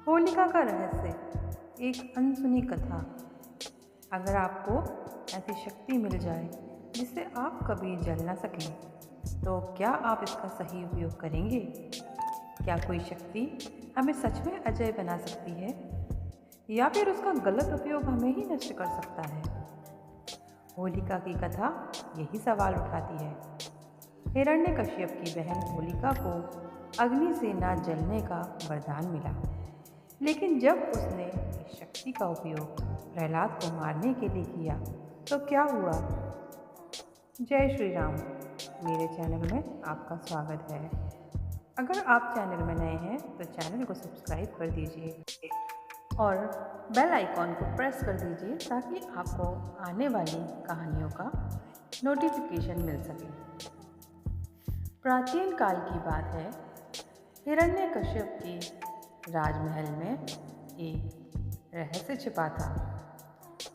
होलिका का रहस्य, एक अनसुनी कथा। अगर आपको ऐसी शक्ति मिल जाए जिससे आप कभी जल ना सकें, तो क्या आप इसका सही उपयोग करेंगे? क्या कोई शक्ति हमें सच में अजय बना सकती है, या फिर उसका गलत उपयोग हमें ही नष्ट कर सकता है? होलिका की कथा यही सवाल उठाती है। हिरण्यकश्यप की बहन होलिका को अग्नि से ना जलने का वरदान मिला, लेकिन जब उसने इस शक्ति का उपयोग प्रहलाद को मारने के लिए किया तो क्या हुआ? जय श्री राम। मेरे चैनल में आपका स्वागत है। अगर आप चैनल में नए हैं तो चैनल को सब्सक्राइब कर दीजिए और बेल आइकॉन को प्रेस कर दीजिए ताकि आपको आने वाली कहानियों का नोटिफिकेशन मिल सके। प्राचीन काल की बात है। हिरण्यकश्यप के राजमहल में एक रहस्य छिपा था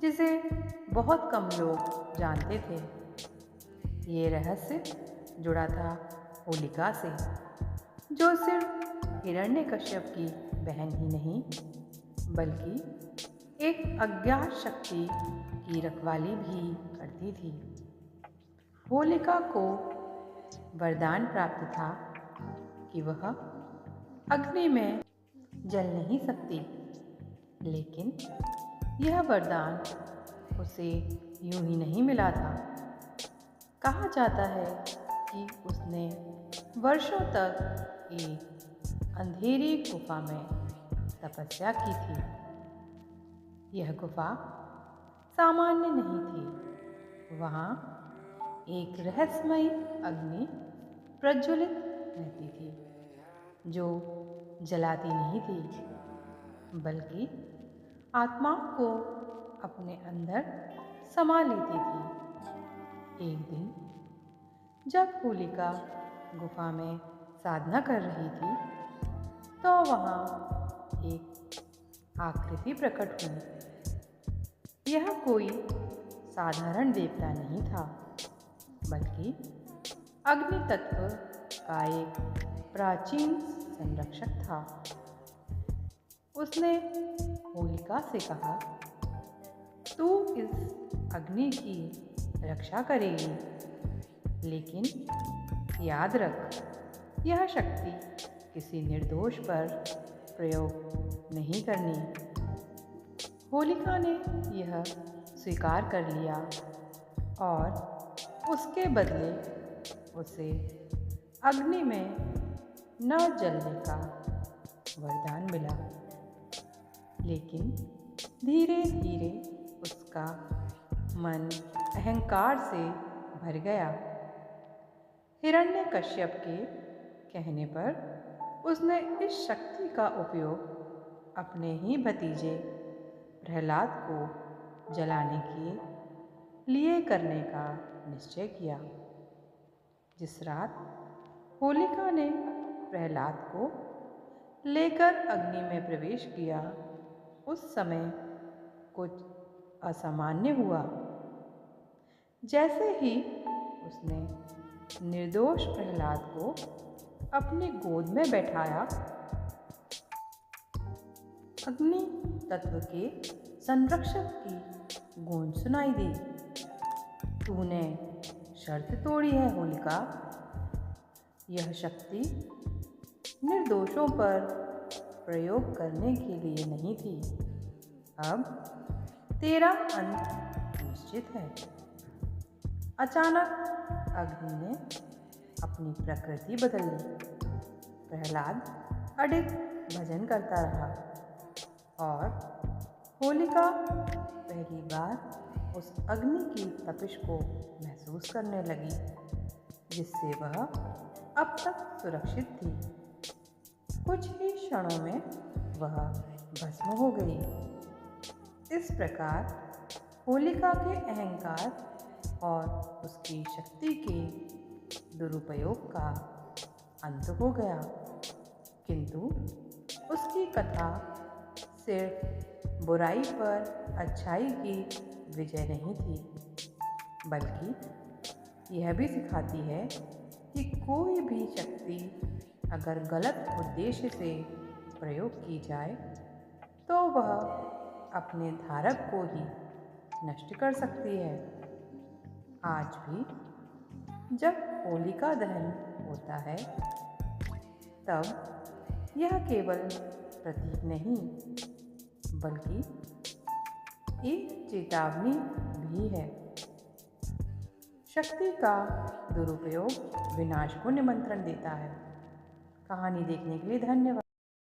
जिसे बहुत कम लोग जानते थे। ये रहस्य जुड़ा था होलिका से, जो सिर्फ हिरण्यकश्यप की बहन ही नहीं बल्कि एक अज्ञात शक्ति की रखवाली भी करती थी। होलिका को वरदान प्राप्त था कि वह अग्नि में जल नहीं सकती, लेकिन यह वरदान उसे यूं ही नहीं मिला था। कहा जाता है कि उसने वर्षों तक एक अंधेरी गुफा में तपस्या की थी। यह गुफा सामान्य नहीं थी। वहाँ एक रहस्यमयी अग्नि प्रज्वलित रहती थी, जो जलाती नहीं थी बल्कि आत्माओं को अपने अंदर समा लेती थी। एक दिन जब होलिका गुफा में साधना कर रही थी तो वहाँ एक आकृति प्रकट हुई। यह कोई साधारण देवता नहीं था बल्कि अग्नि तत्व का एक प्राचीन संरक्षक था। उसने होलिका से कहा, तू इस अग्नि की रक्षा करेगी, लेकिन याद रख, यह शक्ति किसी निर्दोष पर प्रयोग नहीं करनी। होलिका ने यह स्वीकार कर लिया और उसके बदले उसे अग्नि में न जलने का वरदान मिला। लेकिन धीरे धीरे उसका मन अहंकार से भर गया। हिरण्यकश्यप के कहने पर उसने इस शक्ति का उपयोग अपने ही भतीजे प्रहलाद को जलाने के लिए करने का निश्चय किया। जिस रात होलिका ने प्रहलाद को लेकर अग्नि में प्रवेश किया, उस समय कुछ असामान्य हुआ। जैसे ही उसने निर्दोष प्रहलाद को अपनी गोद में बैठाया, अग्नि तत्व के संरक्षक की गूंज सुनाई दी। तूने शर्त तोड़ी है होलिका। यह शक्ति निर्दोषों पर प्रयोग करने के लिए नहीं थी। अब तेरा अंत निश्चित है। अचानक अग्नि ने अपनी प्रकृति बदल ली। प्रहलाद अडिग भजन करता रहा और होलिका पहली बार उस अग्नि की तपिश को महसूस करने लगी, जिससे वह अब तक सुरक्षित थी। कुछ ही क्षणों में वह भस्म हो गई। इस प्रकार होलिका के अहंकार और उसकी शक्ति के दुरुपयोग का अंत हो गया। किंतु उसकी कथा सिर्फ बुराई पर अच्छाई की विजय नहीं थी, बल्कि यह भी सिखाती है कि कोई भी शक्ति अगर गलत उद्देश्य से प्रयोग की जाए तो वह अपने धारक को ही नष्ट कर सकती है। आज भी जब होलिका दहन होता है तब यह केवल प्रतीक नहीं बल्कि एक चेतावनी भी है। शक्ति का दुरुपयोग विनाश को निमंत्रण देता है। कहानी देखने के लिए धन्यवाद।